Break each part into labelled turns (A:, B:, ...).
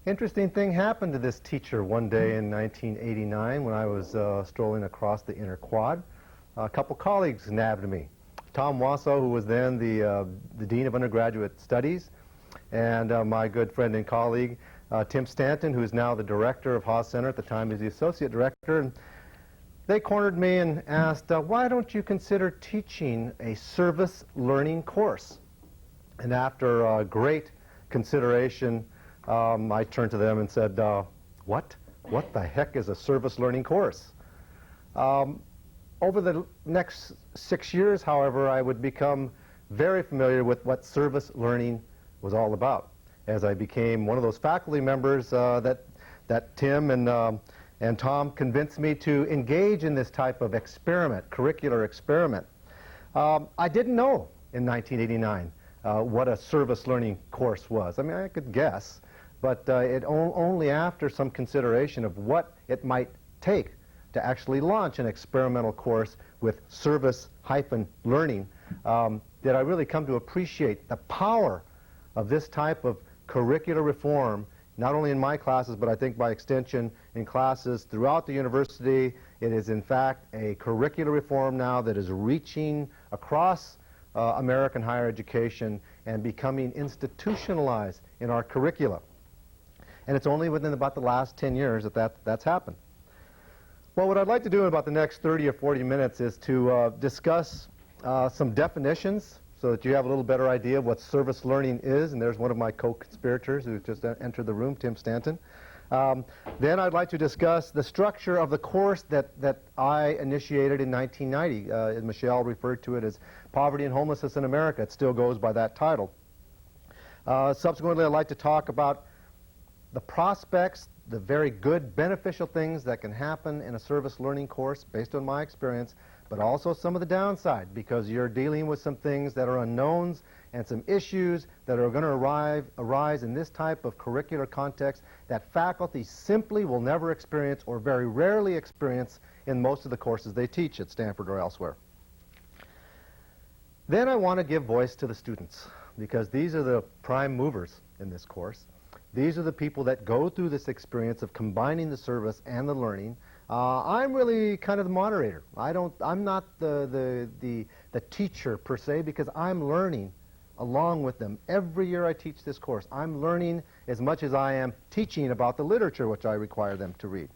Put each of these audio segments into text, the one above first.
A: Interesting thing happened to this teacher one day in 1989 when I was strolling across the inner quad. A couple colleagues nabbed me. Tom Wasso, who was then the Dean of Undergraduate Studies, and my good friend and colleague, Tim Stanton, who is now the director of Haas Center, at the time he was the associate director. And they cornered me and asked, why don't you consider teaching a service learning course? And after great consideration, I turned to them and said, what? What the heck is a service learning course? Over the next 6 years, however, I would become very familiar with what service learning was all about, as I became one of those faculty members that Tim and Tom convinced me to engage in this type of experiment, curricular experiment. I didn't know in 1989 what a service learning course was. I mean, I could guess, but only after some consideration of what it might take to actually launch an experimental course with service-learning did I really come to appreciate the power of this type of curricular reform, not only in my classes, but I think by extension in classes throughout the university. It is in fact a curricular reform now that is reaching across American higher education and becoming institutionalized in our curricula. And it's only within about the last 10 years that's happened. Well, what I'd like to do in about the next 30 or 40 minutes is to discuss some definitions so that you have a little better idea of what service learning is. And there's one of my co-conspirators who just entered the room, Tim Stanton. Then I'd like to discuss the structure of the course that I initiated in 1990. As Michelle referred to it as Poverty and Homelessness in America. It still goes by that title. Subsequently, I'd like to talk about the prospects, the very good beneficial things that can happen in a service learning course based on my experience, but also some of the downside, because you're dealing with some things that are unknowns and some issues that are going to arise in this type of curricular context that faculty simply will never experience or very rarely experience in most of the courses they teach at Stanford or elsewhere. Then I want to give voice to the students, because these are the prime movers in this course. These are the people that go through this experience of combining the service and the learning. I'm really kind of the moderator. I'm not the teacher per se, because I'm learning along with them. Every year I teach this course, I'm learning as much as I am teaching about the literature which I require them to read.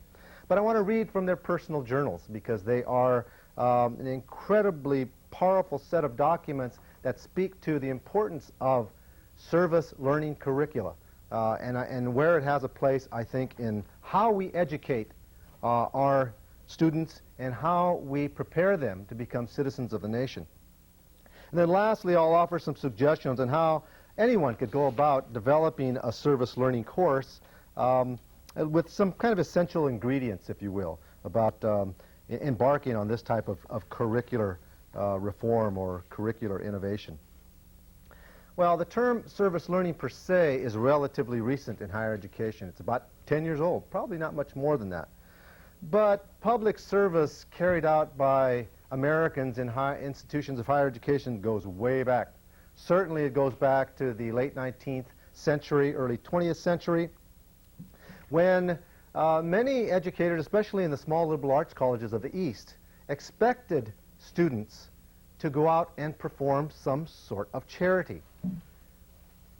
A: But I want to read from their personal journals, because they are an incredibly powerful set of documents that speak to the importance of service learning curricula. And where it has a place, I think, in how we educate our students and how we prepare them to become citizens of the nation. And then lastly, I'll offer some suggestions on how anyone could go about developing a service learning course with some kind of essential ingredients, if you will, about embarking on this type of curricular reform or curricular innovation. Well, the term service learning per se is relatively recent in higher education. It's about 10 years old, probably not much more than that. But public service carried out by Americans in high institutions of higher education goes way back. Certainly it goes back to the late 19th century, early 20th century, when many educators, especially in the small liberal arts colleges of the East, expected students to go out and perform some sort of charity.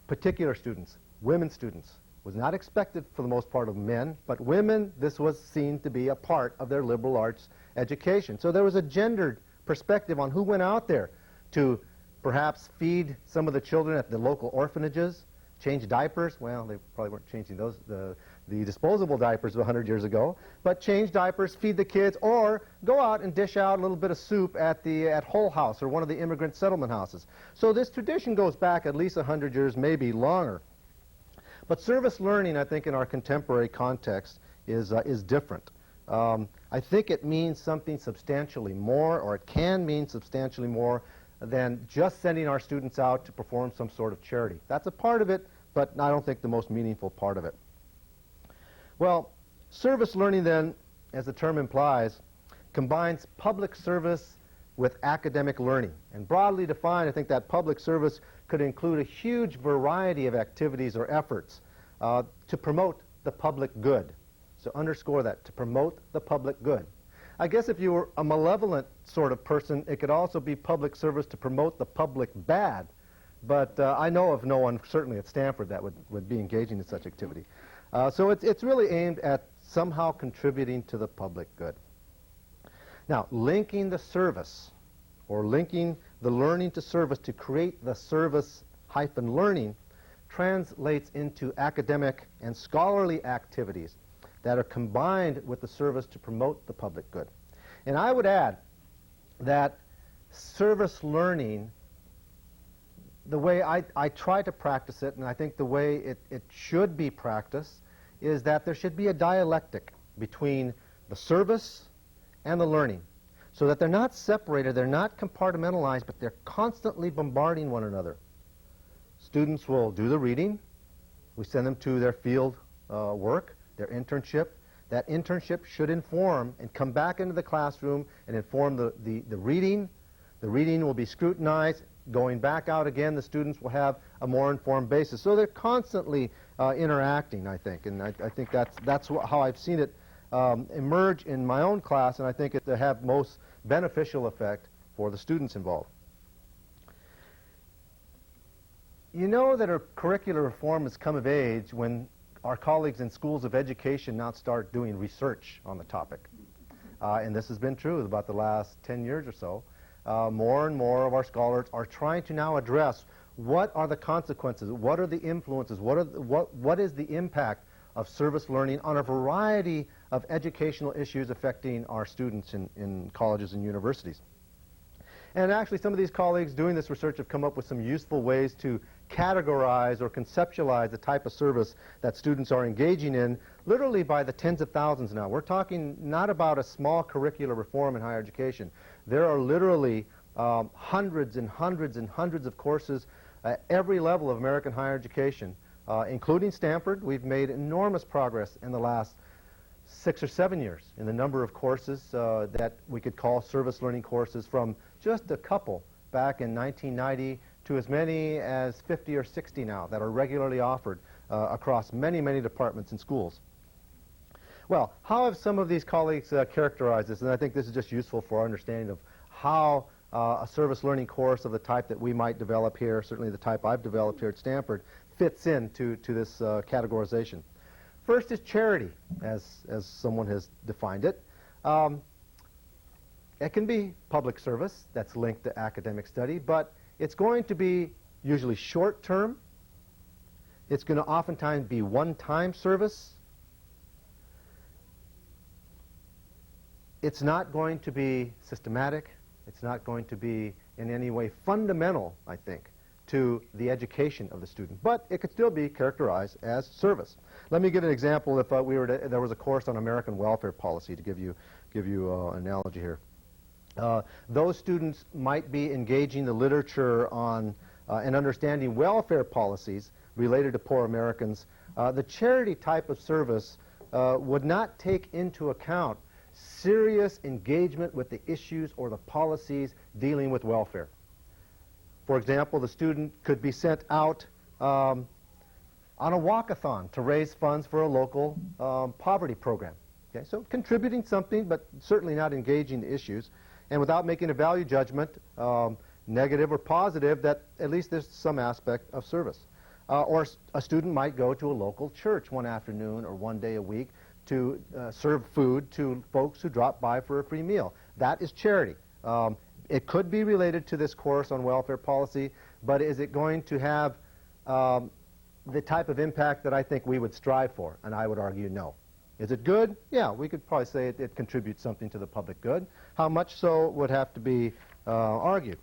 A: Particular students, women students, was not expected for the most part of men, but women, this was seen to be a part of their liberal arts education. So there was a gendered perspective on who went out there to perhaps feed some of the children at the local orphanages, change diapers. Well, they probably weren't changing those, the disposable diapers 100 years ago, but change diapers, feed the kids, or go out and dish out a little bit of soup at Hull House or one of the immigrant settlement houses. So this tradition goes back at least 100 years, maybe longer. But service learning, I think, in our contemporary context is different. I think it means something substantially more, or it can mean substantially more than just sending our students out to perform some sort of charity. That's a part of it, but I don't think the most meaningful part of it. Well, service learning then, as the term implies, combines public service with academic learning. And broadly defined, I think that public service could include a huge variety of activities or efforts. to promote the public good. So underscore that, to promote the public good. I guess if you were a malevolent sort of person, it could also be public service to promote the public bad. But I know of no one, certainly at Stanford, that would be engaging in such activity. So it's really aimed at somehow contributing to the public good. Now, linking the service, or linking the learning to service to create the service-learning, translates into academic and scholarly activities that are combined with the service to promote the public good. And I would add that service learning, the way I try to practice it, and I think the way it should be practiced, is that there should be a dialectic between the service and the learning, so that they're not separated, they're not compartmentalized, but they're constantly bombarding one another. Students will do the reading. We send them to their field work, their internship. That internship should inform and come back into the classroom and inform the reading. The reading will be scrutinized. Going back out again, the students will have a more informed basis. So they're constantly interacting, I think, and I think that's how I've seen it emerge in my own class, and I think it to have most beneficial effect for the students involved. You know that a curricular reform has come of age when our colleagues in schools of education now start doing research on the topic. And this has been true about the last 10 years or so. More and more of our scholars are trying to now address what are the consequences, what are the influences, what is the impact of service learning on a variety of educational issues affecting our students in colleges and universities. And actually, some of these colleagues doing this research have come up with some useful ways to categorize or conceptualize the type of service that students are engaging in, literally by the tens of thousands now. We're talking not about a small curricular reform in higher education. There are literally hundreds and hundreds and hundreds of courses at every level of American higher education, including Stanford. We've made enormous progress in the last 6 or 7 years in the number of courses that we could call service learning courses, from just a couple back in 1990 to as many as 50 or 60 now that are regularly offered across many, many departments and schools. Well, how have some of these colleagues characterized this? And I think this is just useful for our understanding of how a service learning course of the type that we might develop here, certainly the type I've developed here at Stanford, fits into this categorization. First is charity, as someone has defined it. It can be public service that's linked to academic study, but it's going to be usually short-term. It's going to oftentimes be one-time service. It's not going to be systematic. It's not going to be in any way fundamental, I think, to the education of the student, but it could still be characterized as service. Let me give an example. If there was a course on American welfare policy, to give you an analogy here. Those students might be engaging the literature on and understanding welfare policies related to poor Americans. The charity type of service would not take into account serious engagement with the issues or the policies dealing with welfare. For example, the student could be sent out on a walkathon to raise funds for a local poverty program. Okay, so contributing something, but certainly not engaging the issues, and without making a value judgment, negative or positive, that at least there's some aspect of service. Or a student might go to a local church one afternoon or one day a week to serve food to folks who drop by for a free meal. That is charity. It could be related to this course on welfare policy, but is it going to have the type of impact that I think we would strive for? And I would argue no. Is it good? Yeah, we could probably say it contributes something to the public good. How much so would have to be argued.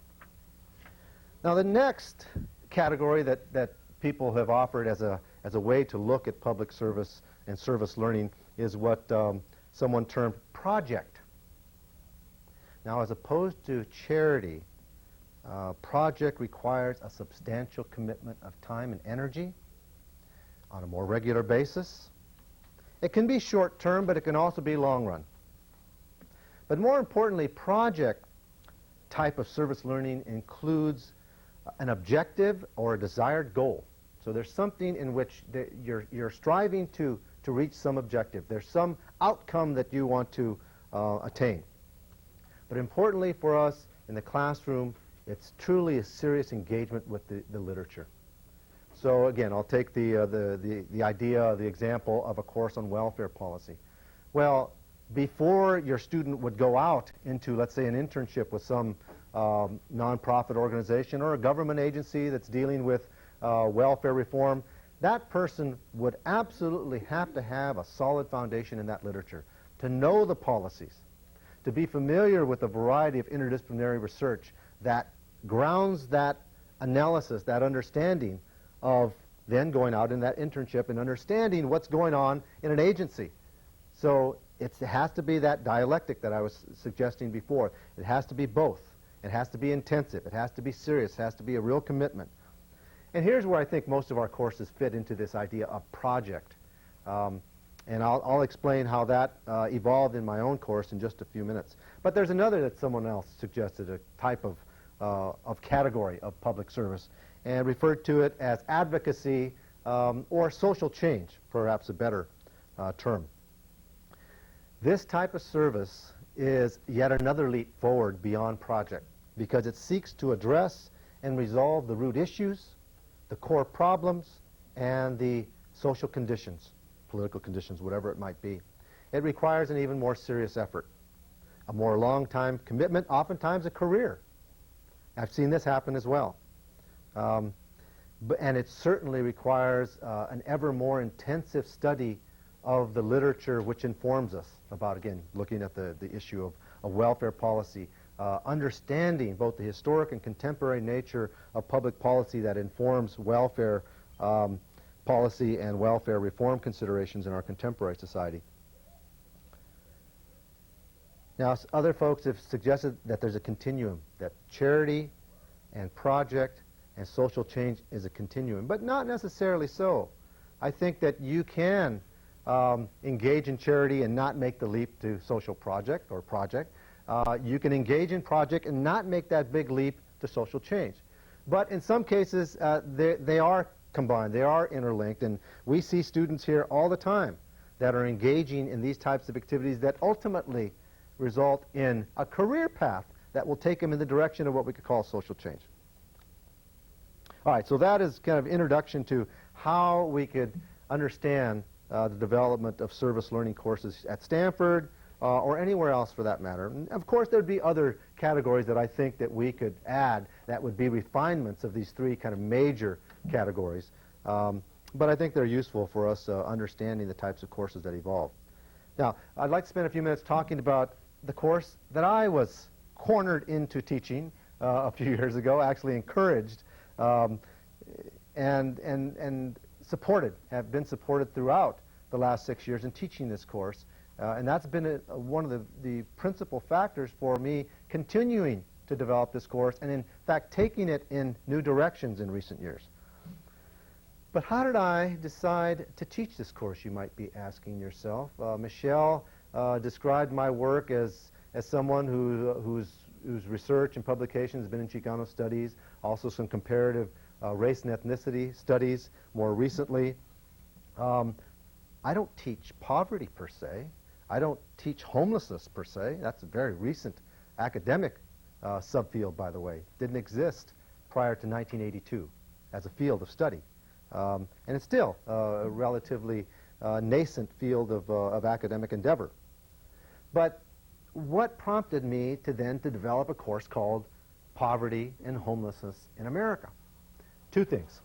A: Now, the next category that people have offered as a way to look at public service and service learning is what someone termed project. Now, as opposed to charity, project requires a substantial commitment of time and energy on a more regular basis. It can be short-term, but it can also be long-run. But more importantly, project type of service learning includes an objective or a desired goal. So there's something in which you're striving to reach some objective. There's some outcome that you want to attain. But importantly for us in the classroom, it's truly a serious engagement with the literature. So again, I'll take the idea, the example of a course on welfare policy. Well, before your student would go out into, let's say, an internship with some nonprofit organization or a government agency that's dealing with welfare reform, that person would absolutely have to have a solid foundation in that literature, to know the policies, to be familiar with a variety of interdisciplinary research that grounds that analysis, that understanding of then going out in that internship and understanding what's going on in an agency. So it has to be that dialectic that I was suggesting before. It has to be both. It has to be intensive. It has to be serious. It has to be a real commitment. And here's where I think most of our courses fit into this idea of project. And I'll explain how that evolved in my own course in just a few minutes. But there's another that someone else suggested, a type of category of public service, and referred to it as advocacy or social change, perhaps a better term. This type of service is yet another leap forward beyond project because it seeks to address and resolve the root issues, the core problems, and the social conditions, political conditions, whatever it might be. It requires an even more serious effort, a more long-time commitment, oftentimes a career. I've seen this happen as well. And it certainly requires an ever more intensive study of the literature which informs us about, again, looking at the issue of welfare policy, understanding both the historic and contemporary nature of public policy that informs welfare policy and welfare reform considerations in our contemporary society. Now, other folks have suggested that there's a continuum, that charity and project and social change is a continuum, but not necessarily so. I think that you can engage in charity and not make the leap to social project or project. You can engage in project and not make that big leap to social change. But in some cases, they are combined, they are interlinked, and we see students here all the time that are engaging in these types of activities that ultimately result in a career path that will take them in the direction of what we could call social change. All right, so that is kind of introduction to how we could understand the development of service learning courses at Stanford or anywhere else for that matter. And of course, there'd be other categories that I think that we could add that would be refinements of these three kind of major categories. But I think they're useful for us understanding the types of courses that evolve. Now, I'd like to spend a few minutes talking about the course that I was cornered into teaching a few years ago, actually encouraged and supported, have been supported throughout the last 6 years in teaching this course. And that's been one of the principal factors for me continuing to develop this course and, in fact, taking it in new directions in recent years. But how did I decide to teach this course, you might be asking yourself? Michelle described my work as someone whose research and publication has been in Chicano studies, also some comparative race and ethnicity studies more recently. I don't teach poverty per se. I don't teach homelessness per se. That's a very recent academic subfield, by the way. Didn't exist prior to 1982 as a field of study. And it's still a relatively nascent field of academic endeavor. But what prompted me to develop a course called Poverty and Homelessness in America? Two things.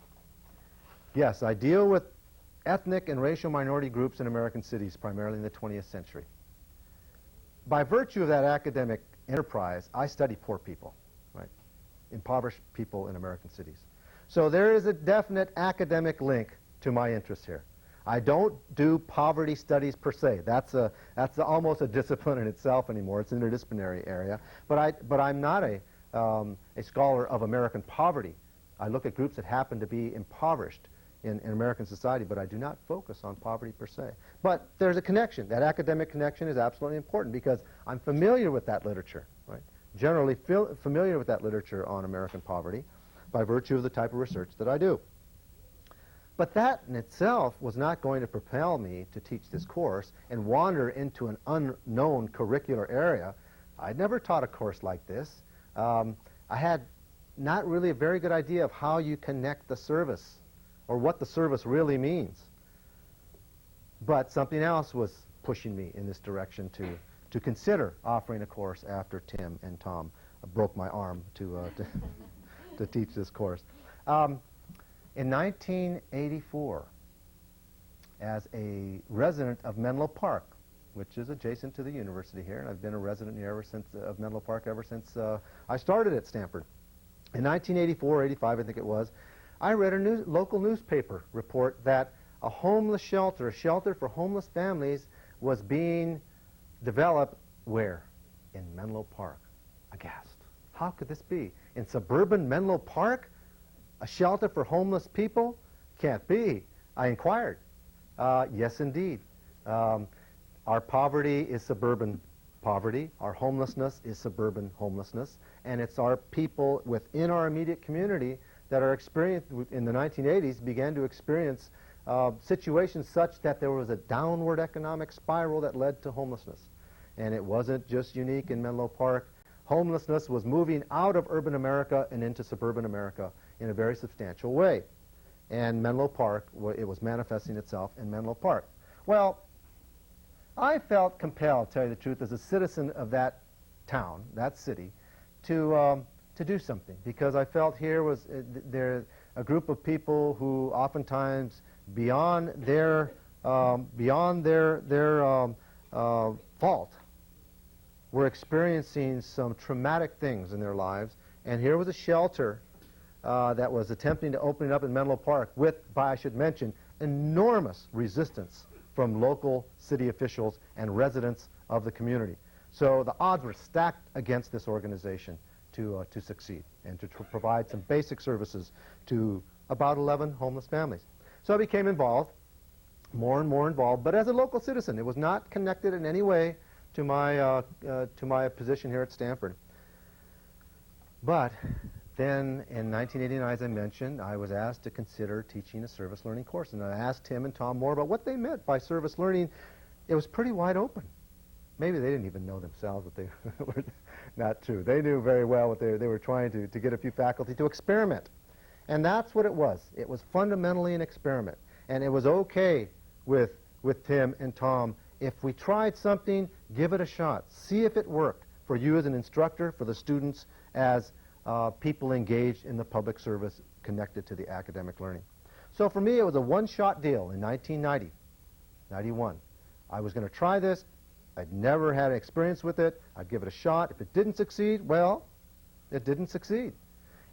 A: Yes, I deal with ethnic and racial minority groups in American cities, primarily in the 20th century. By virtue of that academic enterprise, I study poor people, right? Impoverished people in American cities. So there is a definite academic link to my interest here. I don't do poverty studies per se. That's almost a discipline in itself anymore. It's an interdisciplinary area. But I'm not a scholar of American poverty. I look at groups that happen to be impoverished in American society, but I do not focus on poverty per se. But there's a connection. That academic connection is absolutely important because I'm familiar with that literature, right? Generally familiar with that literature on American poverty by virtue of the type of research that I do. But that in itself was not going to propel me to teach this course and wander into an unknown curricular area. I'd never taught a course like this. I had not really a very good idea of how you connect the service or what the service really means. But something else was pushing me in this direction to consider offering a course after Tim and Tom broke my arm to teach this course. In 1984, as a resident of Menlo Park, which is adjacent to the university here, and I've been a resident here ever since of Menlo Park ever since I started at Stanford. In 1984, 85, I think it was, I read a local newspaper report that a homeless shelter, a shelter for homeless families, was being developed where? In Menlo Park. Aghast. How could this be? In suburban Menlo Park? A shelter for homeless people? Can't be. I inquired. Yes, indeed. Our poverty is suburban poverty. Our homelessness is suburban homelessness. And it's our people within our immediate community that are experiencing, in the 1980s, began to experience situations such that there was a downward economic spiral that led to homelessness. And it wasn't just unique in Menlo Park. Homelessness was moving out of urban America and into suburban America in a very substantial way. And Menlo Park, it was manifesting itself in Menlo Park. Well, I felt compelled, to tell you the truth, as a citizen of that town, that city, to do something, because I felt here was there a group of people who oftentimes beyond their fault were experiencing some traumatic things in their lives, and here was a shelter that was attempting to open it up in Menlo Park with, I should mention, enormous resistance from local city officials and residents of the community. So the odds were stacked against this organization to succeed and to provide some basic services to about 11 homeless families. So I became involved, more and more involved, but as a local citizen. It was not connected in any way to my position here at Stanford. But then in 1989, as I mentioned, I was asked to consider teaching a service learning course. And I asked Tim and Tom more about what they meant by service learning. It was pretty wide open. Maybe they didn't even know themselves that they were not true. They knew very well what they were trying to get a few faculty to experiment. And that's what it was. It was fundamentally an experiment. And it was okay with Tim and Tom. If we tried something, give it a shot. See if it worked for you as an instructor, for the students as people engaged in the public service connected to the academic learning. So for me, it was a one-shot deal in 1990, 91. I was going to try this. I'd never had experience with it. I'd give it a shot. If it didn't succeed, well, it didn't succeed.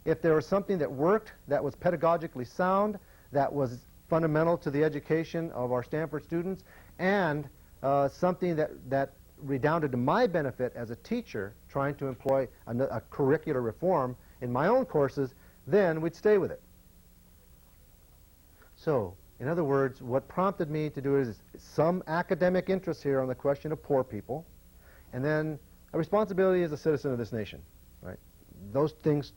A: If there was something that worked, that was pedagogically sound, that was fundamental to the education of our Stanford students, and something that redounded to my benefit as a teacher trying to employ a curricular reform in my own courses, then we'd stay with it. So, in other words, what prompted me to do it is some academic interest here on the question of poor people, and then a responsibility as a citizen of this nation. Right? Those things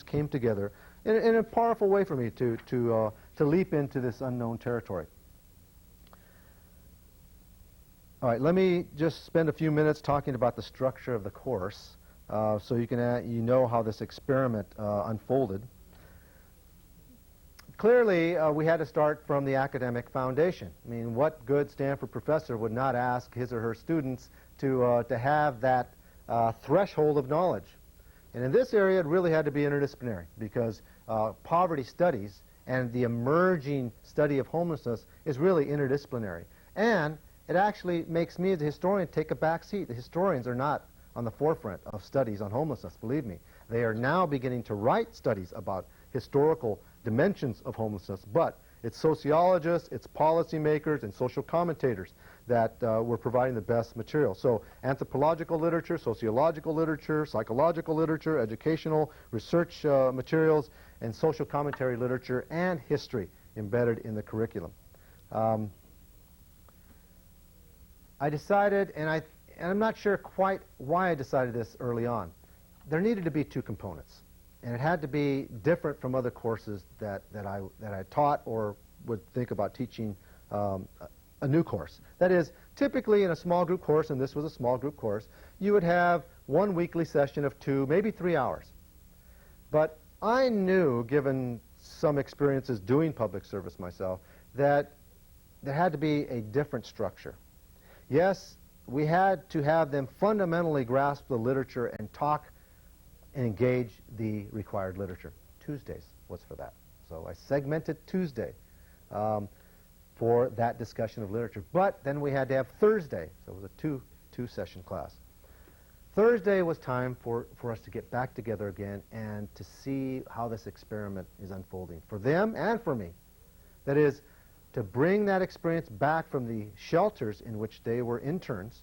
A: came together in a powerful way for me to leap into this unknown territory. All right, let me just spend a few minutes talking about the structure of the course, so you know how this experiment unfolded. Clearly, we had to start from the academic foundation. I mean, what good Stanford professor would not ask his or her students to have that threshold of knowledge? And in this area, it really had to be interdisciplinary, because poverty studies and the emerging study of homelessness is really interdisciplinary. And it actually makes me, as a historian, take a back seat. The historians are not on the forefront of studies on homelessness, believe me. They are now beginning to write studies about historical dimensions of homelessness, but it's sociologists, it's policymakers, and social commentators that were providing the best material. So anthropological literature, sociological literature, psychological literature, educational research materials, and social commentary literature, and history embedded in the curriculum. I decided, and I'm not sure quite why I decided this early on, there needed to be two components. And it had to be different from other courses that I taught or would think about teaching a new course. That is, typically in a small group course, and this was a small group course, you would have one weekly session of 2, maybe 3 hours. But I knew, given some experiences doing public service myself, that there had to be a different structure. Yes, we had to have them fundamentally grasp the literature and talk and engage the required literature. Tuesdays was for that. So I segmented Tuesday for that discussion of literature. But then we had to have Thursday, so it was a two-session class. Thursday was time for us to get back together again and to see how this experiment is unfolding for them and for me. That is, to bring that experience back from the shelters in which they were interns,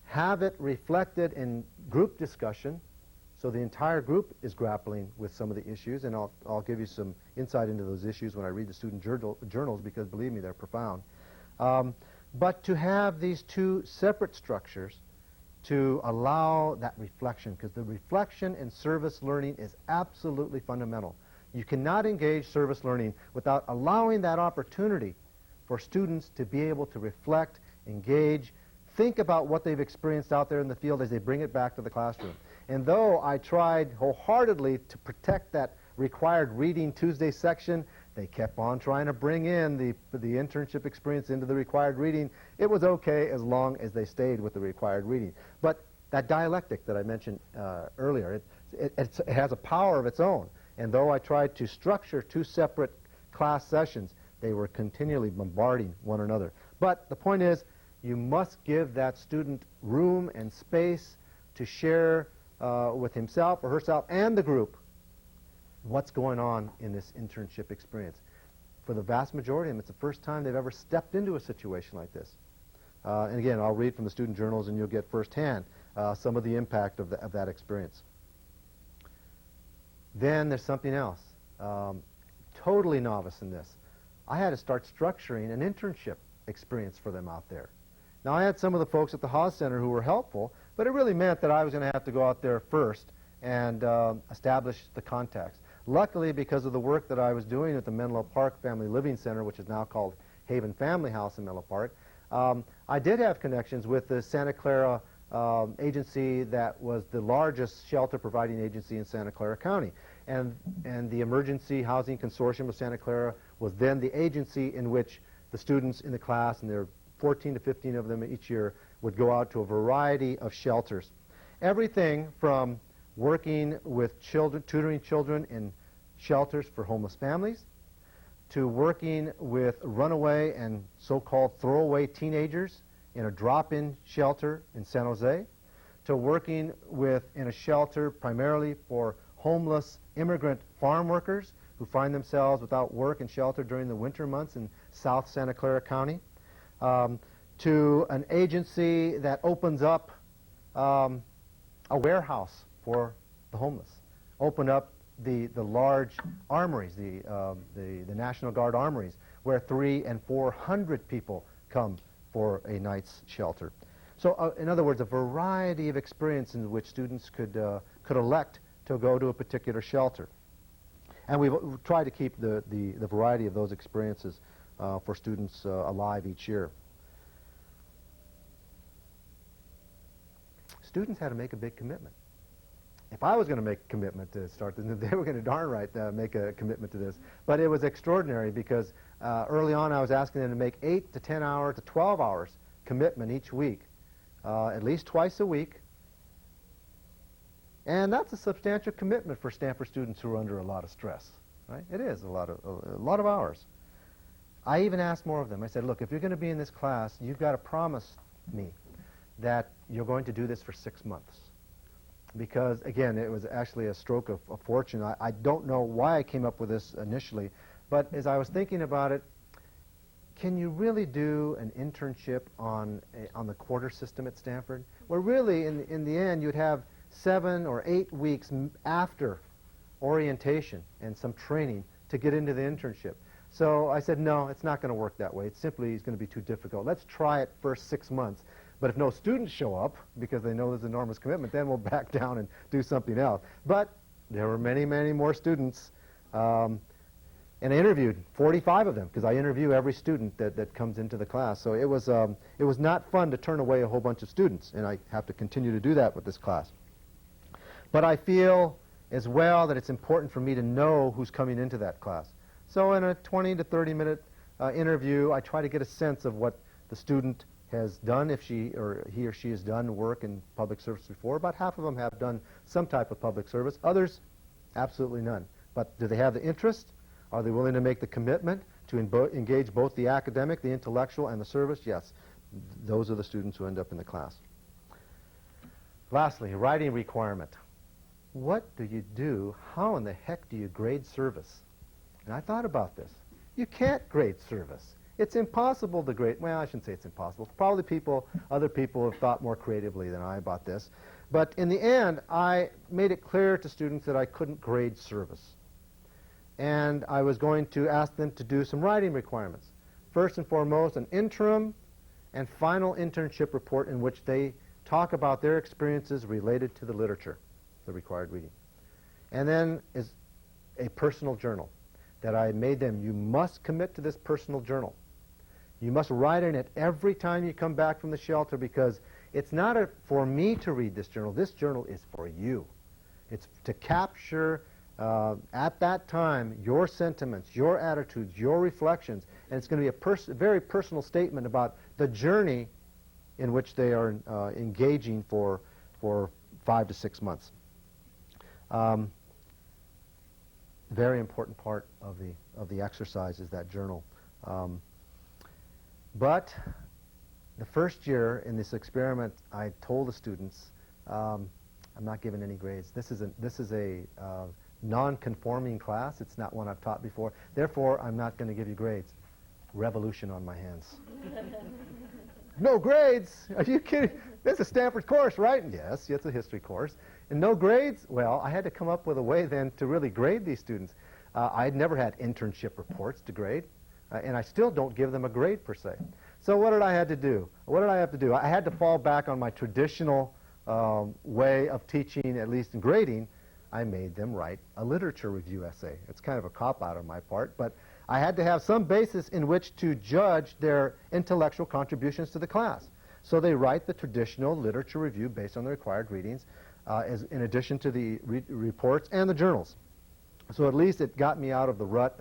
A: have it reflected in group discussion, so the entire group is grappling with some of the issues, and I'll give you some insight into those issues when I read the student journals, because believe me, they're profound. But to have these two separate structures to allow that reflection, because the reflection in service learning is absolutely fundamental. You cannot engage service learning without allowing that opportunity for students to be able to reflect, engage, think about what they've experienced out there in the field as they bring it back to the classroom. And though I tried wholeheartedly to protect that required reading Tuesday section, they kept on trying to bring in the internship experience into the required reading. It was okay as long as they stayed with the required reading. But that dialectic that I mentioned earlier, it has a power of its own. And though I tried to structure two separate class sessions, they were continually bombarding one another. But the point is, you must give that student room and space to share with himself or herself and the group what's going on in this internship experience. For the vast majority of them, it's the first time they've ever stepped into a situation like this. And again, I'll read from the student journals and you'll get firsthand some of the impact of that experience. Then there's something else. Totally novice in this. I had to start structuring an internship experience for them out there. Now, I had some of the folks at the Haas Center who were helpful, but it really meant that I was going to have to go out there first and establish the contacts. Luckily, because of the work that I was doing at the Menlo Park Family Living Center, which is now called Haven Family House in Menlo Park, I did have connections with the Santa Clara agency that was the largest shelter providing agency in Santa Clara County. And the Emergency Housing Consortium of Santa Clara was then the agency in which the students in the class, and there are 14 to 15 of them each year, would go out to a variety of shelters. Everything from working with children, tutoring children in shelters for homeless families, to working with runaway and so-called throwaway teenagers in a drop-in shelter in San Jose, to working in a shelter primarily for homeless immigrant farm workers who find themselves without work and shelter during the winter months in South Santa Clara County, to an agency that opens up a warehouse for the homeless, open up the large armories, the National Guard armories, where 300 and 400 people come for a night's shelter. So, in other words, a variety of experiences in which students could elect to go to a particular shelter. And we've tried to keep the variety of those experiences for students alive each year. Students had to make a big commitment. If I was going to make a commitment to start this, they were going to darn right make a commitment to this. But it was extraordinary because early on I was asking them to make 8 to 10 hours to 12 hours commitment each week, at least twice a week. And that's a substantial commitment for Stanford students who are under a lot of stress, right? It is a lot of hours. I even asked more of them. I said, look, if you're going to be in this class, you've got to promise me that you're going to do this for 6 months. Because, again, it was actually a stroke of fortune. I don't know why I came up with this initially, but as I was thinking about it, can you really do an internship on the quarter system at Stanford? Where really, in the end, you'd have 7 or 8 weeks after orientation and some training to get into the internship. So I said, no, it's not going to work that way. It's simply going to be too difficult. Let's try it first 6 months. But if no students show up, because they know there's enormous commitment, then we'll back down and do something else. But There were many, many more students. And I interviewed 45 of them because I interview every student that comes into the class. So it was not fun to turn away a whole bunch of students, and I have to continue to do that with this class. But I feel as well that it's important for me to know who's coming into that class. So in a 20 to 30 minute interview, I try to get a sense of what the student has done, if he or she has done work in public service before. About half of them have done some type of public service. Others, absolutely none. But do they have the interest? Are they willing to make the commitment to engage both the academic, the intellectual, and the service? Yes. Those are the students who end up in the class. Lastly, writing requirement. What do you do? How in the heck do you grade service? And I thought about this. You can't grade service. It's impossible to grade. Well, I shouldn't say it's impossible. Probably other people have thought more creatively than I about this. But in the end, I made it clear to students that I couldn't grade service. And I was going to ask them to do some writing requirements. First and foremost, an interim and final internship report in which they talk about their experiences related to the literature, the required reading. And then is a personal journal that I made them. You must commit to this personal journal. You must write in it every time you come back from the shelter, because it's not for me to read this journal. This journal is for you. It's to capture at that time your sentiments, your attitudes, your reflections, and it's going to be a very personal statement about the journey in which they are engaging for 5 to 6 months. Very important part of the exercise is that journal. But the first year in this experiment, I told the students, I'm not giving any grades. This is a non-conforming class. It's not one I've taught before. Therefore, I'm not going to give you grades. Revolution on my hands. No grades? Are you kidding? This is a Stanford course, right? Yes, it's a history course. And no grades? Well, I had to come up with a way then to really grade these students. I'd never had internship reports to grade, and I still don't give them a grade per se. So what did I have to do? What did I have to do? I had to fall back on my traditional way of teaching, at least in grading. I made them write a literature review essay. It's kind of a cop-out on my part, but I had to have some basis in which to judge their intellectual contributions to the class. So they write the traditional literature review based on the required readings, in addition to the reports and the journals. So at least it got me out of the rut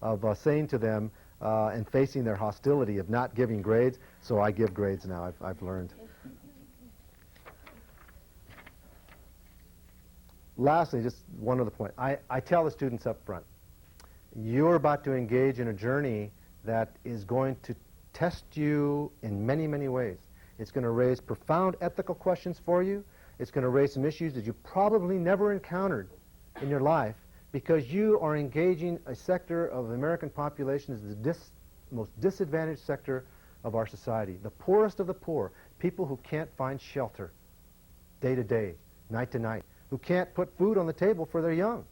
A: of saying to them and facing their hostility of not giving grades. So I give grades now, I've learned. Lastly, just one other point. I tell the students up front, you're about to engage in a journey that is going to test you in many, many ways. It's going to raise profound ethical questions for you. It's going to raise some issues that you probably never encountered in your life, because you are engaging a sector of the American population that is the most disadvantaged sector of our society. The poorest of the poor, people who can't find shelter day to day, night to night, who can't put food on the table for their young.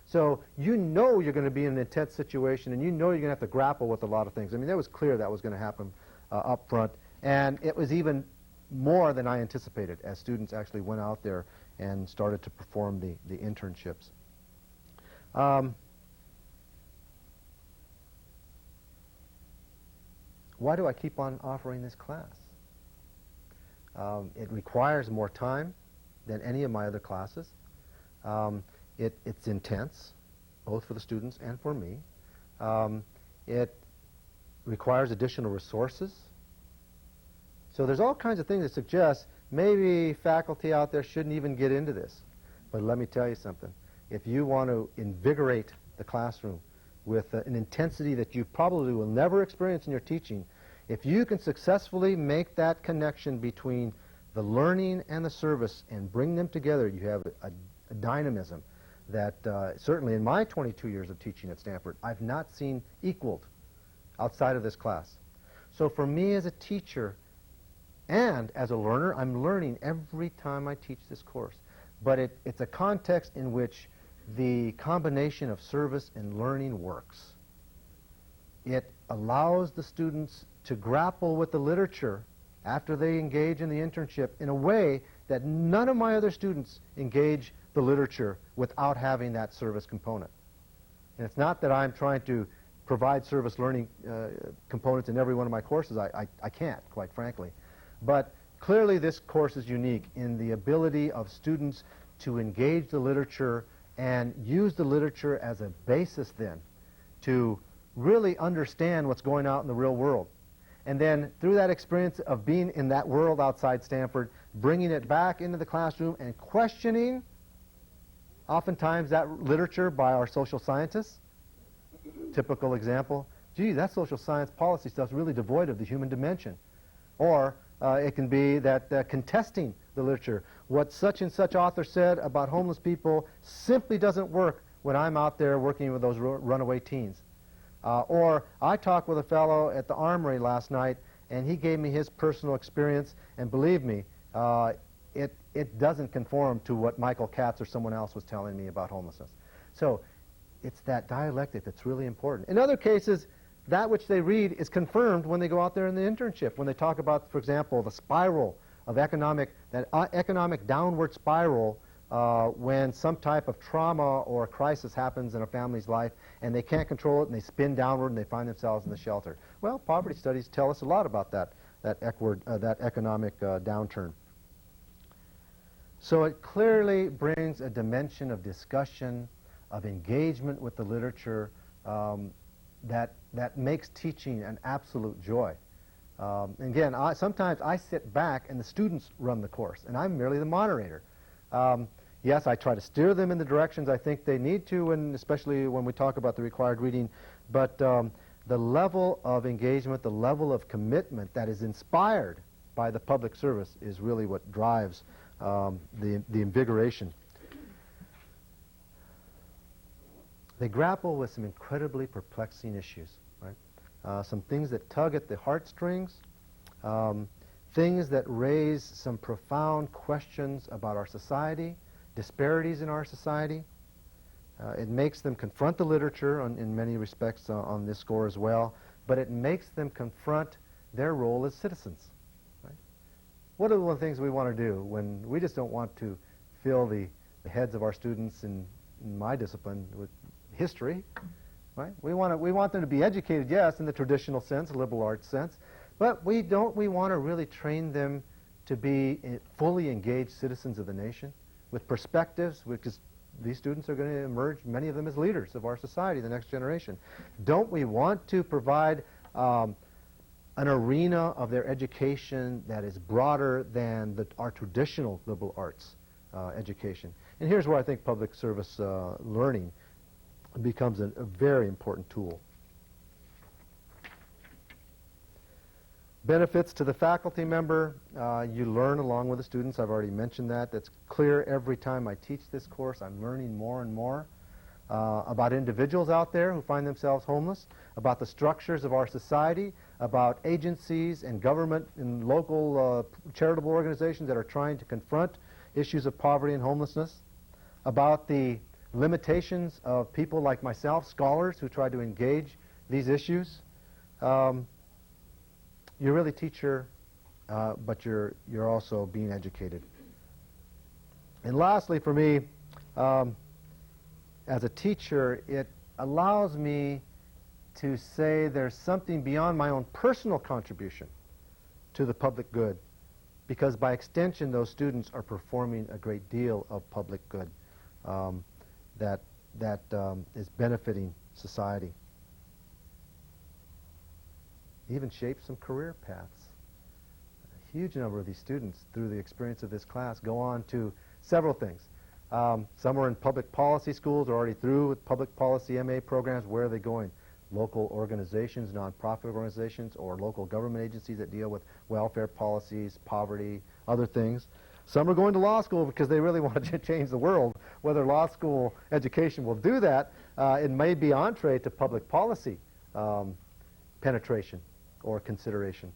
A: So you know you're going to be in an intense situation, and you know you're going to have to grapple with a lot of things. I mean, that was clear that was going to happen up front, and it was even more than I anticipated as students actually went out there and started to perform the internships. Why do I keep on offering this class? It requires more time than any of my other classes. It's intense, both for the students and for me. It requires additional resources. So there's all kinds of things that suggest maybe faculty out there shouldn't even get into this. But let me tell you something. If you want to invigorate the classroom with an intensity that you probably will never experience in your teaching, if you can successfully make that connection between the learning and the service and bring them together, you have a dynamism that certainly in my 22 years of teaching at Stanford, I've not seen equaled outside of this class. So for me as a teacher and as a learner, I'm learning every time I teach this course. But it's a context in which the combination of service and learning works. It allows the students to grapple with the literature after they engage in the internship in a way that none of my other students engage the literature without having that service component. And it's not that I'm trying to provide service learning components in every one of my courses. I can't, quite frankly. But clearly this course is unique in the ability of students to engage the literature and use the literature as a basis then to really understand what's going on in the real world. And then through that experience of being in that world outside Stanford, bringing it back into the classroom and questioning oftentimes that literature by our social scientists. Typical example, gee, that social science policy stuff's really devoid of the human dimension. Or it can be that contesting the literature. What such and such author said about homeless people simply doesn't work when I'm out there working with those runaway teens. Or I talked with a fellow at the Armory last night, and he gave me his personal experience, and believe me, it doesn't conform to what Michael Katz or someone else was telling me about homelessness. So it's that dialectic that's really important. In other cases, that which they read is confirmed when they go out there in the internship, when they talk about, for example, the spiral of economic downward spiral when some type of trauma or crisis happens in a family's life and they can't control it and they spin downward and they find themselves in the shelter. Well, poverty studies tell us a lot about that economic downturn. So it clearly brings a dimension of discussion, of engagement with the literature that makes teaching an absolute joy. Again, sometimes I sit back and the students run the course, and I'm merely the moderator. Yes, I try to steer them in the directions I think they need to, and especially when we talk about the required reading, but the level of engagement, the level of commitment that is inspired by the public service is really what drives the invigoration. They grapple with some incredibly perplexing issues, right? Some things that tug at the heartstrings, things that raise some profound questions about our society, disparities in our society. It makes them confront the literature in many respects on this score as well, but it makes them confront their role as citizens. Right? What are the things we want to do when we just don't want to fill the heads of our students in my discipline with history? Right? We want them to be educated, yes, in the traditional sense, liberal arts sense, but we want to really train them to be fully engaged citizens of the nation with perspectives, because these students are going to emerge, many of them, as leaders of our society, the next generation. Don't we want to provide an arena of their education that is broader than our traditional liberal arts education? And here's where I think public service learning becomes a very important tool. Benefits to the faculty member, you learn along with the students. I've already mentioned that. That's clear every time I teach this course. I'm learning more and more about individuals out there who find themselves homeless, about the structures of our society, about agencies and government and local charitable organizations that are trying to confront issues of poverty and homelessness, about the limitations of people like myself, scholars who try to engage these issues. You're really a teacher, but you're also being educated. And lastly, for me, as a teacher, it allows me to say there's something beyond my own personal contribution to the public good, because by extension, those students are performing a great deal of public good that is benefiting society. Even shape some career paths. A huge number of these students, through the experience of this class, go on to several things. Some are in public policy schools, or already through with public policy MA programs. Where are they going? Local organizations, nonprofit organizations, or local government agencies that deal with welfare policies, poverty, other things. Some are going to law school because they really want to change the world. Whether law school education will do that, it may be entree to public policy penetration or consideration.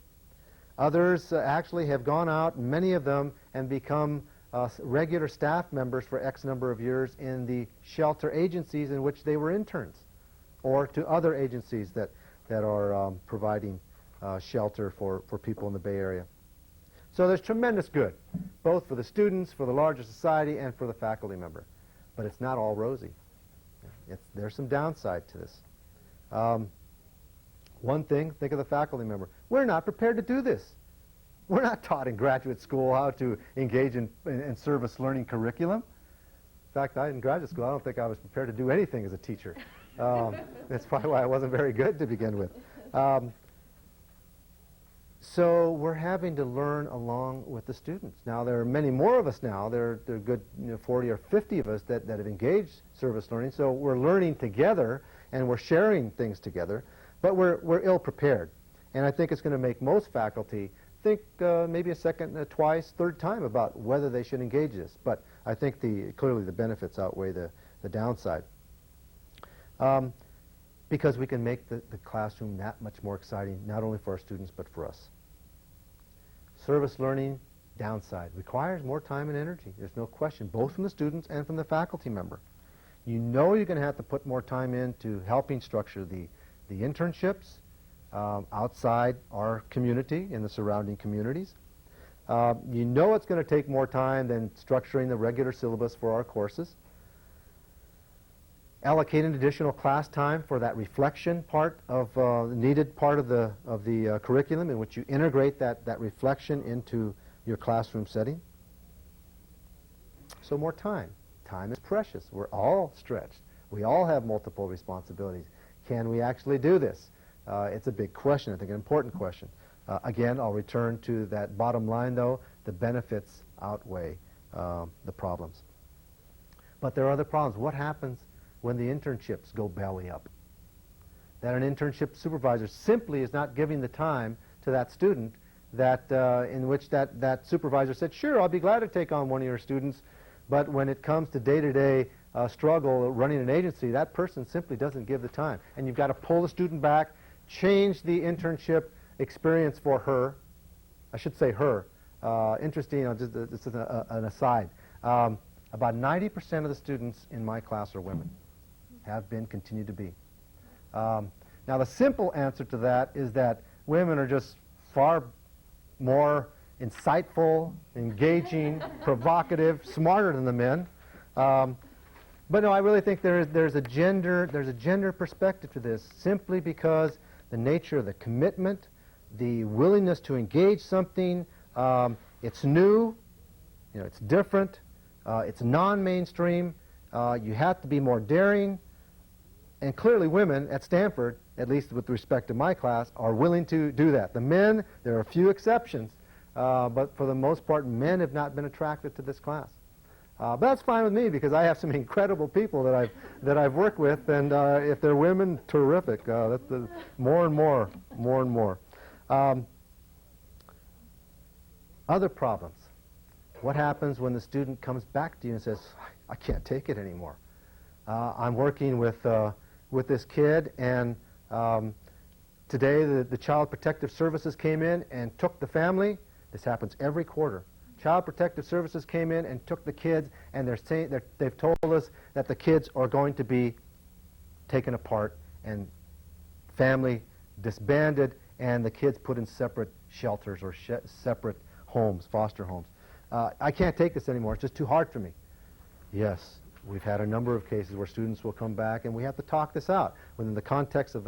A: Others actually have gone out, many of them, and become regular staff members for X number of years in the shelter agencies in which they were interns, or to other agencies that are providing shelter for people in the Bay Area. So there's tremendous good. But both for the students, for the larger society, and for the faculty member. But it's not all rosy. There's some downside to this. One thing, think of the faculty member. We're not prepared to do this. We're not taught in graduate school how to engage in service learning curriculum. In fact, in graduate school, I don't think I was prepared to do anything as a teacher. That's probably why I wasn't very good to begin with. So we're having to learn along with the students. Now, there are many more of us now. There are good 40 or 50 of us that have engaged service learning. So we're learning together, and we're sharing things together. But we're ill-prepared. And I think it's going to make most faculty think maybe a second, twice, third time about whether they should engage this. But I think clearly the benefits outweigh the downside. Because we can make the classroom that much more exciting, not only for our students, but for us. Service learning, downside, requires more time and energy. There's no question, both from the students and from the faculty member. You know you're going to have to put more time into helping structure the internships outside our community, in the surrounding communities. You know it's going to take more time than structuring the regular syllabus for our courses. Allocating additional class time for that reflection part of needed part of the curriculum, in which you integrate that reflection into your classroom setting. So more time. Time is precious. We're all stretched. We all have multiple responsibilities. Can we actually do this? It's a big question, I think an important question. Again, I'll return to that bottom line, though. The benefits outweigh the problems. But there are other problems. What happens when the internships go belly up? That an internship supervisor simply is not giving the time to that student that in which that supervisor said, sure, I'll be glad to take on one of your students, but when it comes to day-to-day struggle running an agency, that person simply doesn't give the time. And you've got to pull the student back, change the internship experience for her. I should say her. Interesting, this is an aside. About 90% of the students in my class are women. Have been, continue to be. Now, the simple answer to that is that women are just far more insightful, engaging, provocative, smarter than the men. But no, I really think there's a gender perspective to this, simply because the nature of the commitment, the willingness to engage something, it's new, it's different, it's non-mainstream, you have to be more daring. And clearly women at Stanford, at least with respect to my class, are willing to do that. The men, there are a few exceptions, but for the most part, men have not been attracted to this class. But that's fine with me, because I have some incredible people that I've worked with, and if they're women, terrific. That's more and more. Other problems. What happens when the student comes back to you and says, I can't take it anymore? I'm working with this kid, and today the Child Protective Services came in and took the family. This happens every quarter. Child Protective Services came in and took the kids, and they've told us that the kids are going to be taken apart and family disbanded, and the kids put in separate shelters or separate homes, foster homes. I can't take this anymore. It's just too hard for me. Yes, we've had a number of cases where students will come back, and we have to talk this out within the context of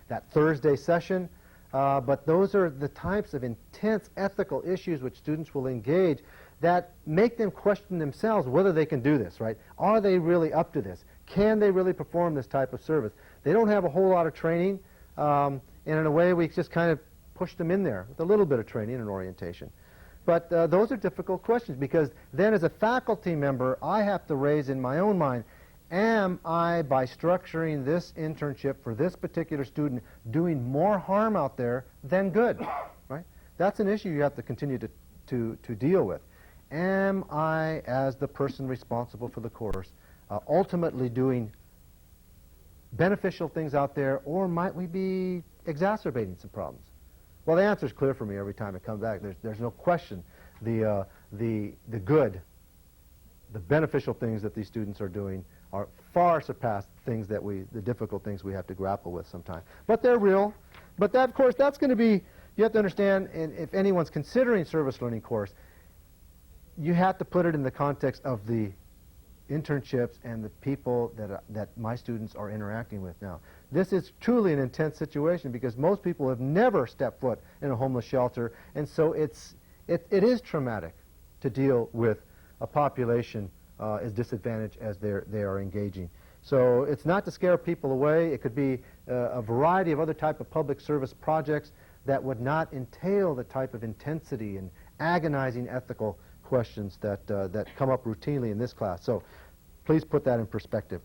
A: that Thursday session. But those are the types of intense ethical issues which students will engage that make them question themselves whether they can do this, right? Are they really up to this? Can they really perform this type of service? They don't have a whole lot of training, and in a way we just kind of push them in there with a little bit of training and orientation. But those are difficult questions, because then as a faculty member, I have to raise in my own mind, am I, by structuring this internship for this particular student, doing more harm out there than good? Right? That's an issue you have to continue to deal with. Am I, as the person responsible for the course, ultimately doing beneficial things out there, or might we be exacerbating some problems? Well, the answer is clear for me every time it comes back. There's no question. The good, the beneficial things that these students are doing are far surpass things that the difficult things we have to grapple with sometimes. But they're real. But that, of course, that's going to be, you have to understand, and if anyone's considering service learning course, you have to put it in the context of the internships and the people that my students are interacting with now. This is truly an intense situation because most people have never stepped foot in a homeless shelter, and so it is traumatic to deal with a population as disadvantaged as they are engaging. So it's not to scare people away. It could be a variety of other type of public service projects that would not entail the type of intensity and agonizing ethical questions that come up routinely in this class. So please put that in perspective.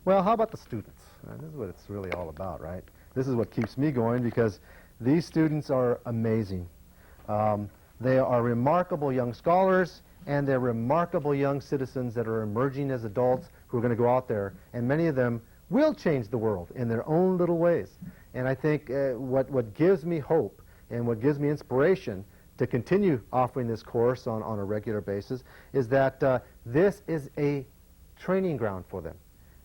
A: Well, how about the students? This is what it's really all about, right? This is what keeps me going because these students are amazing. They are remarkable young scholars, and they're remarkable young citizens that are emerging as adults who are going to go out there, and many of them will change the world in their own little ways. And I think what gives me hope and what gives me inspiration to continue offering this course on a regular basis is that this is a training ground for them.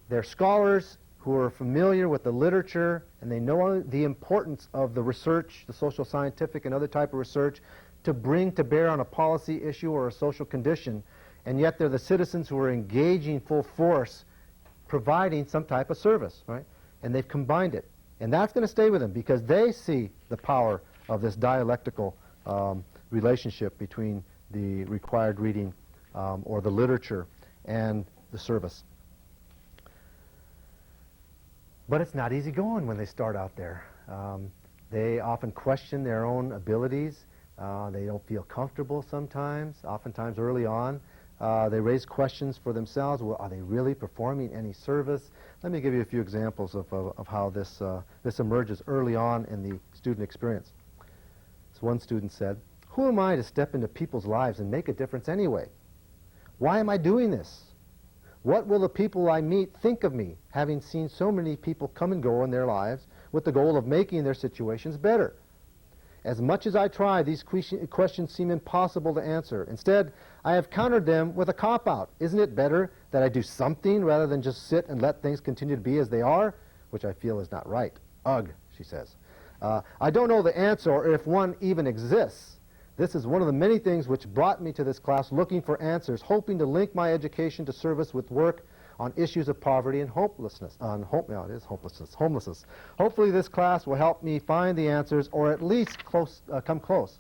A: They're scholars who are familiar with the literature, and they know the importance of the research, the social scientific and other type of research, to bring to bear on a policy issue or a social condition, and yet they're the citizens who are engaging full force, providing some type of service, right? And they've combined it. And that's going to stay with them because they see the power of this dialectical relationship between the required reading or the literature and the service. But it's not easy going when they start out there. They often question their own abilities. They don't feel comfortable sometimes, oftentimes early on. They raise questions for themselves. Well, are they really performing any service? Let me give you a few examples of how this emerges early on in the student experience. So one student said, "Who am I to step into people's lives and make a difference anyway? Why am I doing this? What will the people I meet think of me, having seen so many people come and go in their lives with the goal of making their situations better? As much as I try, these questions seem impossible to answer. Instead, I have countered them with a cop-out. Isn't it better that I do something rather than just sit and let things continue to be as they are?" Which I feel is not right. Ugh, she says. I don't know the answer or if one even exists. This is one of the many things which brought me to this class, looking for answers, hoping to link my education to service with work on issues of poverty and hopelessness. Homelessness. Hopefully this class will help me find the answers or at least come close.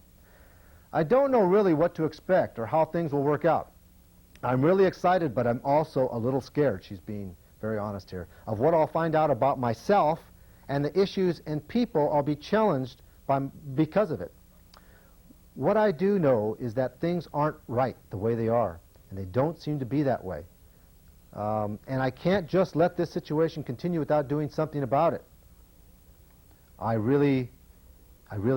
A: I don't know really what to expect or how things will work out. I'm really excited, but I'm also a little scared, she's being very honest here, of what I'll find out about myself and the issues and people I'll be challenged by because of it. What I do know is that things aren't right the way they are, and they don't seem to be that way. And I can't just let this situation continue without doing something about it. I really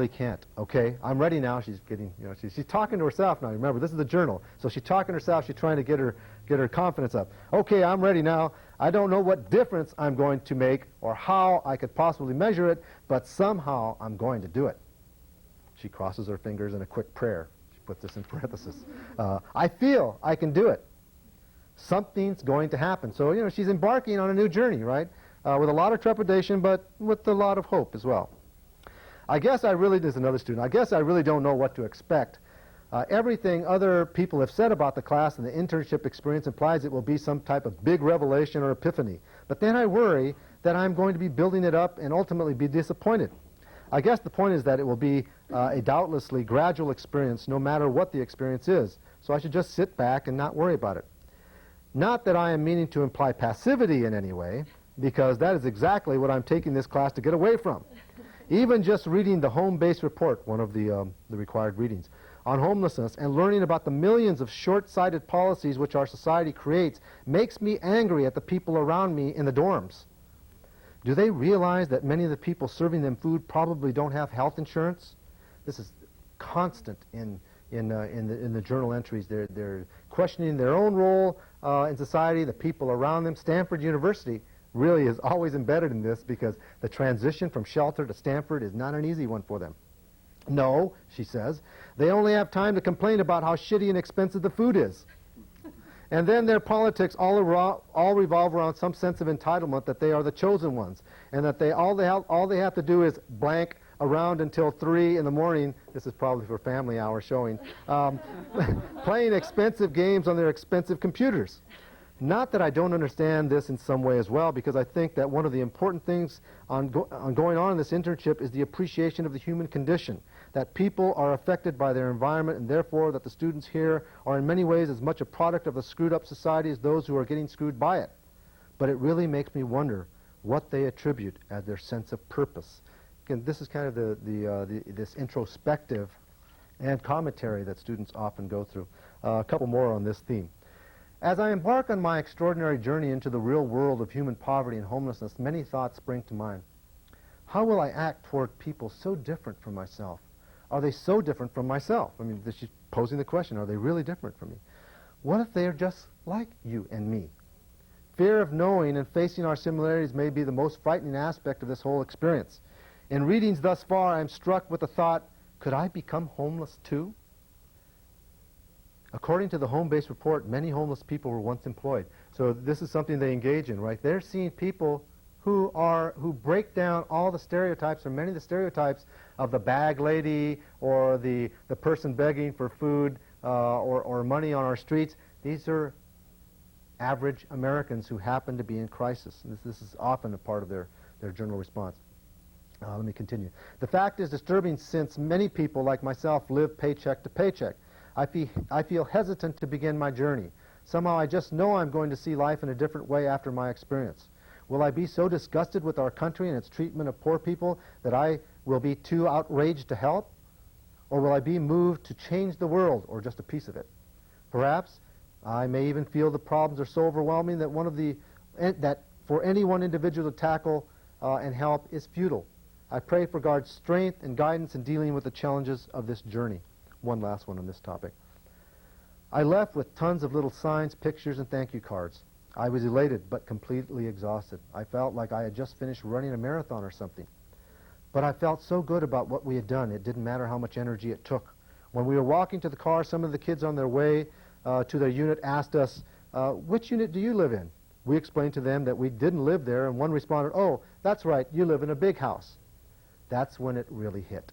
A: can't. Okay, I'm ready now. She's getting, she's talking to herself now. Remember, this is the journal, so she's talking to herself. She's trying to get her confidence up. Okay, I'm ready now. I don't know what difference I'm going to make or how I could possibly measure it, but somehow I'm going to do it. She crosses her fingers in a quick prayer. She puts this in parentheses. I feel I can do it. Something's going to happen. So, she's embarking on a new journey, right? With a lot of trepidation, but with a lot of hope as well. There's another student. I guess I really don't know what to expect. Everything other people have said about the class and the internship experience implies it will be some type of big revelation or epiphany. But then I worry that I'm going to be building it up and ultimately be disappointed. I guess the point is that it will be a doubtlessly gradual experience no matter what the experience is. So I should just sit back and not worry about it. Not that I am meaning to imply passivity in any way, because that is exactly what I'm taking this class to get away from. Even just reading the home-based report, one of the required readings, on homelessness and learning about the millions of short-sighted policies which our society creates makes me angry at the people around me in the dorms. Do they realize that many of the people serving them food probably don't have health insurance? This is constant in the journal entries. They're questioning their own role in society, the people around them. Stanford University really is always embedded in this because the transition from shelter to Stanford is not an easy one for them. No, she says, they only have time to complain about how shitty and expensive the food is. And then their politics all revolve around some sense of entitlement that they are the chosen ones, and that all they have to do is blank around until 3 in the morning. This is probably for family hour showing. Playing expensive games on their expensive computers. Not that I don't understand this in some way as well, because I think that one of the important things on going on in this internship is the appreciation of the human condition, that people are affected by their environment, and therefore that the students here are in many ways as much a product of a screwed up society as those who are getting screwed by it. But it really makes me wonder what they attribute as their sense of purpose. Again, this is kind of this introspective and commentary that students often go through. A couple more on this theme. As I embark on my extraordinary journey into the real world of human poverty and homelessness, many thoughts spring to mind. How will I act toward people so different from myself? Are they so different from myself? I mean, she's posing the question, are they really different from me? What if they are just like you and me? Fear of knowing and facing our similarities may be the most frightening aspect of this whole experience. In readings thus far, I'm struck with the thought, could I become homeless too? According to the home-based report, many homeless people were once employed. So this is something they engage in, right? They're seeing people who break down all the stereotypes, or many of the stereotypes of the bag lady or the person begging for food or money on our streets. These are average Americans who happen to be in crisis. And this is often a part of their general response. Let me continue. The fact is disturbing, since many people like myself live paycheck to paycheck. I feel hesitant to begin my journey. Somehow I just know I'm going to see life in a different way after my experience. Will I be so disgusted with our country and its treatment of poor people that I will be too outraged to help? Or will I be moved to change the world, or just a piece of it? Perhaps I may even feel the problems are so overwhelming that that for any one individual to tackle and help is futile. I pray for God's strength and guidance in dealing with the challenges of this journey. One last one on this topic. I left with tons of little signs, pictures, and thank you cards. I was elated but completely exhausted. I felt like I had just finished running a marathon or something. But I felt so good about what we had done, it didn't matter how much energy it took. When we were walking to the car, some of the kids on their way to their unit asked us, which unit do you live in? We explained to them that we didn't live there, and one responded, oh, that's right, you live in a big house. That's when it really hit.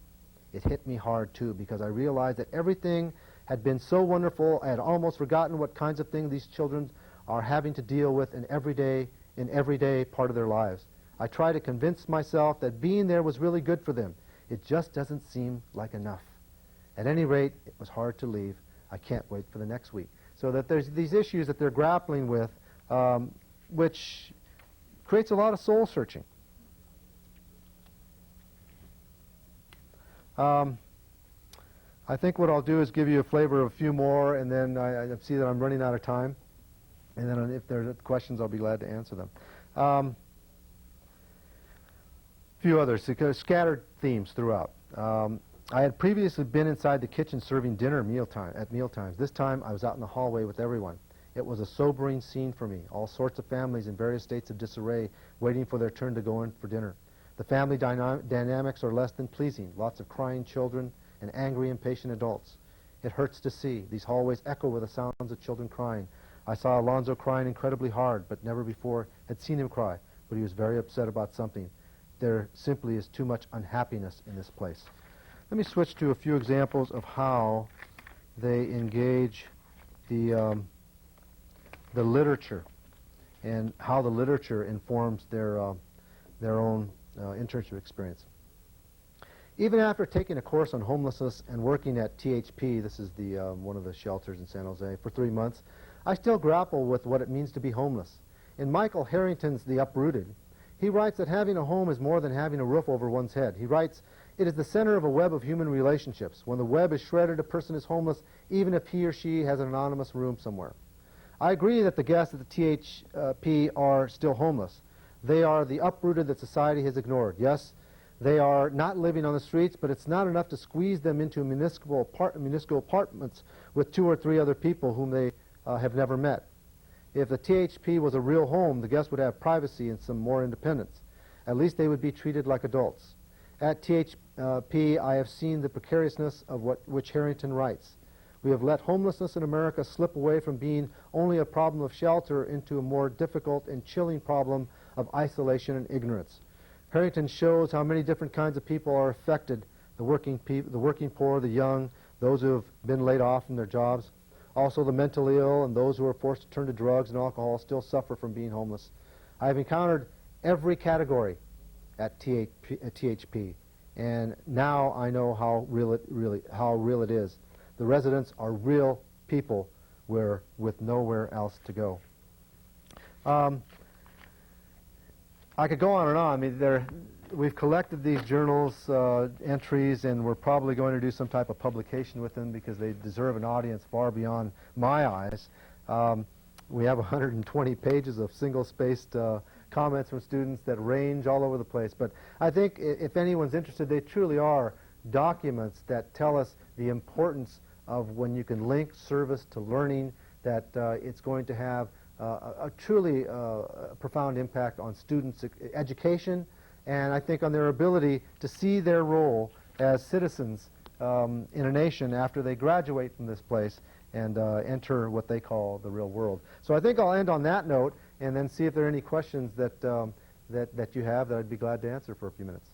A: It hit me hard, too, because I realized that everything had been so wonderful. I had almost forgotten what kinds of things these children are having to deal with in everyday part of their lives. I try to convince myself that being there was really good for them. It just doesn't seem like enough. At any rate, it was hard to leave. I can't wait for the next week. So that there's these issues that they're grappling with, which creates a lot of soul searching. I think what I'll do is give you a flavor of a few more, and then I see that I'm running out of time. And then if there are questions, I'll be glad to answer them. A few others, scattered themes throughout. I had previously been inside the kitchen serving dinner at mealtimes. This time, I was out in the hallway with everyone. It was a sobering scene for me. All sorts of families in various states of disarray waiting for their turn to go in for dinner. The family dynamics are less than pleasing. Lots of crying children and angry, impatient adults. It hurts to see. These hallways echo with the sounds of children crying. I saw Alonzo crying incredibly hard, but never before had seen him cry. But he was very upset about something. There simply is too much unhappiness in this place. Let me switch to a few examples of how they engage the literature, and how the literature informs their own internship experience. Even after taking a course on homelessness and working at THP, this is the one of the shelters in San Jose, for 3 months, I still grapple with what it means to be homeless. In Michael Harrington's The Uprooted, he writes that having a home is more than having a roof over one's head. He writes, it is the center of a web of human relationships. When the web is shredded, a person is homeless, even if he or she has an anonymous room somewhere. I agree that the guests at the THP are still homeless. They are the uprooted that society has ignored. Yes, they are not living on the streets, but it's not enough to squeeze them into municipal apartments with 2 or 3 other people whom they have never met. If the THP was a real home, the guests would have privacy and some more independence. At least they would be treated like adults. At THP, I have seen the precariousness of which Harrington writes. We have let homelessness in America slip away from being only a problem of shelter into a more difficult and chilling problem of isolation and ignorance. Harrington shows how many different kinds of people are affected, the working poor, the young, those who have been laid off from their jobs. Also the mentally ill and those who are forced to turn to drugs and alcohol still suffer from being homeless. I have encountered every category at THP, and now I know how real it is. The residents are real people with nowhere else to go. I could go on and on. I mean, we've collected these journals entries, and we're probably going to do some type of publication with them because they deserve an audience far beyond my eyes. We have 120 pages of single-spaced comments from students that range all over the place. But I think if anyone's interested, they truly are documents that tell us the importance of when you can link service to learning, that it's going to have a truly profound impact on students' education, and I think on their ability to see their role as citizens in a nation after they graduate from this place and enter what they call the real world. So I think I'll end on that note and then see if there are any questions that you have that I'd be glad to answer for a few minutes.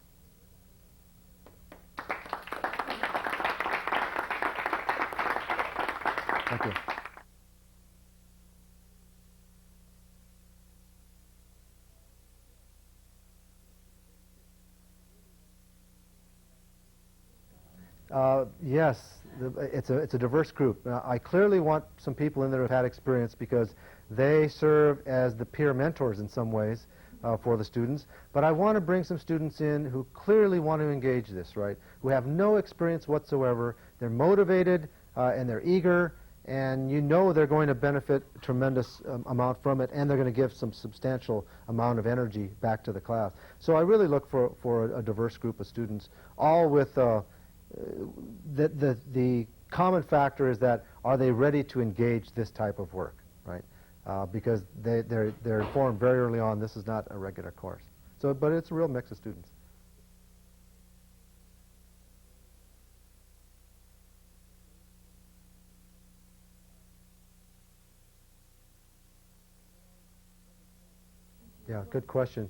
A: Thank you. Yes, it's a diverse group. I clearly want some people in there who've had experience because they serve as the peer mentors in some ways for the students. But I want to bring some students in who clearly want to engage this, right? Who have no experience whatsoever. They're motivated and they're eager, and you know they're going to benefit a tremendous amount from it, and they're going to give some substantial amount of energy back to the class. So I really look for a diverse group of students, all with the common factor is that are they ready to engage this type of work, right? Because they're informed very early on this is not a regular course. So, but it's a real mix of students. Yeah, good question.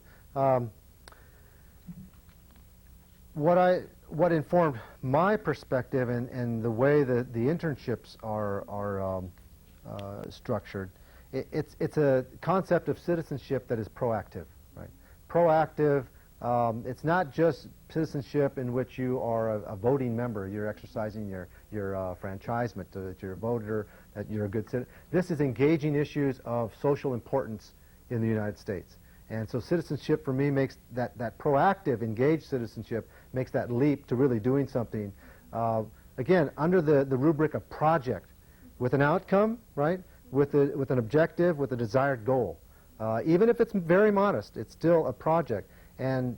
A: What informed my perspective and the way that the internships are structured, it's a concept of citizenship that is proactive, right? Proactive. It's not just citizenship in which you are a voting member. You're exercising your franchisement, that you're a voter, that you're a good citizen. This is engaging issues of social importance in the United States. And so citizenship for me makes that proactive, engaged citizenship makes that leap to really doing something, again, under the rubric of project, with an outcome, right, with an objective, with a desired goal. Even if it's very modest, it's still a project. And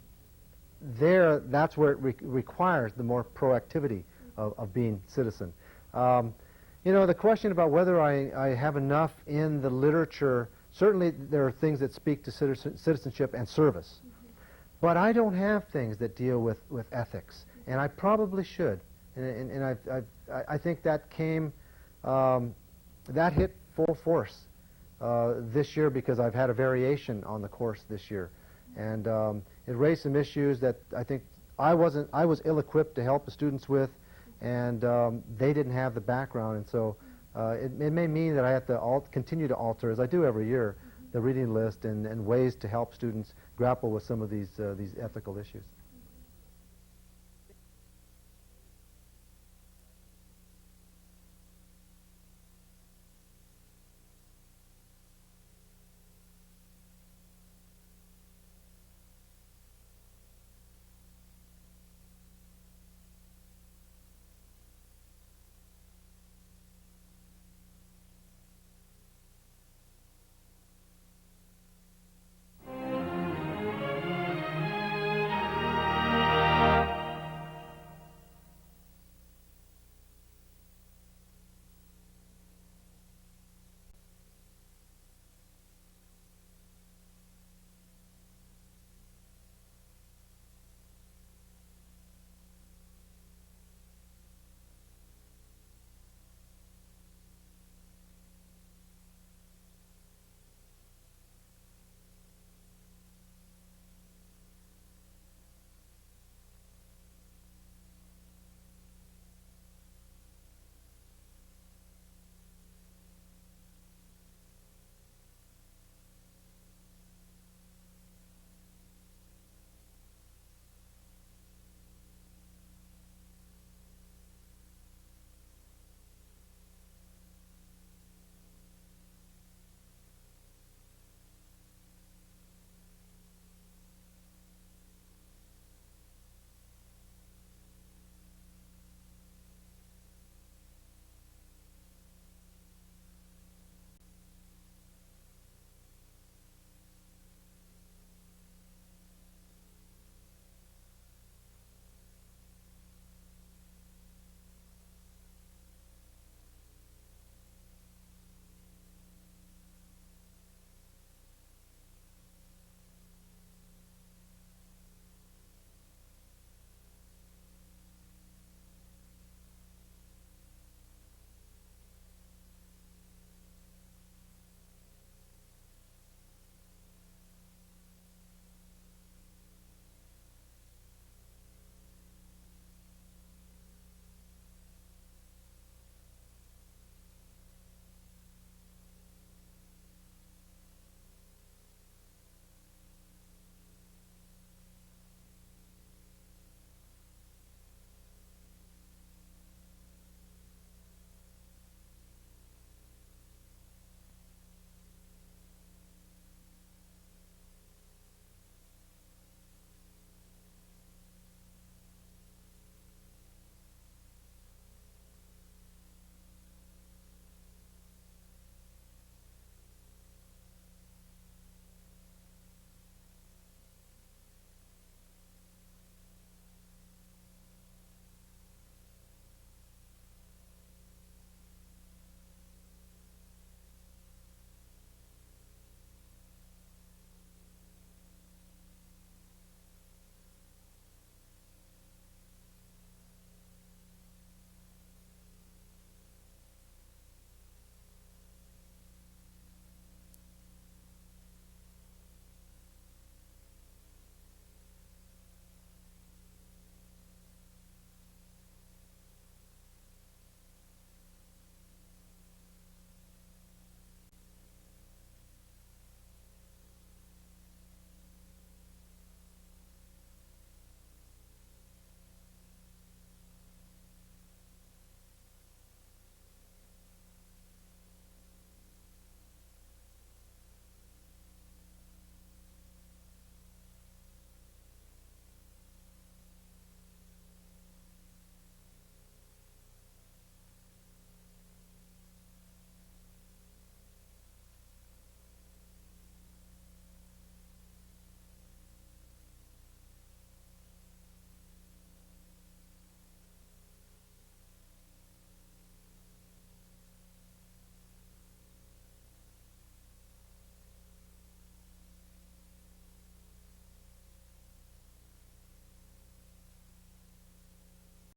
A: that's where it requires the more proactivity of being citizen. You know, the question about whether I have enough in the literature, certainly there are things that speak to citizenship and service. But I don't have things that deal with ethics, and I probably should. And I think that that hit full force this year because I've had a variation on the course this year. And it raised some issues that I think I was ill-equipped to help the students with, and they didn't have the background. And so it may mean that I have to continue to alter, as I do every year, the reading list and ways to help students grapple with some of these ethical issues.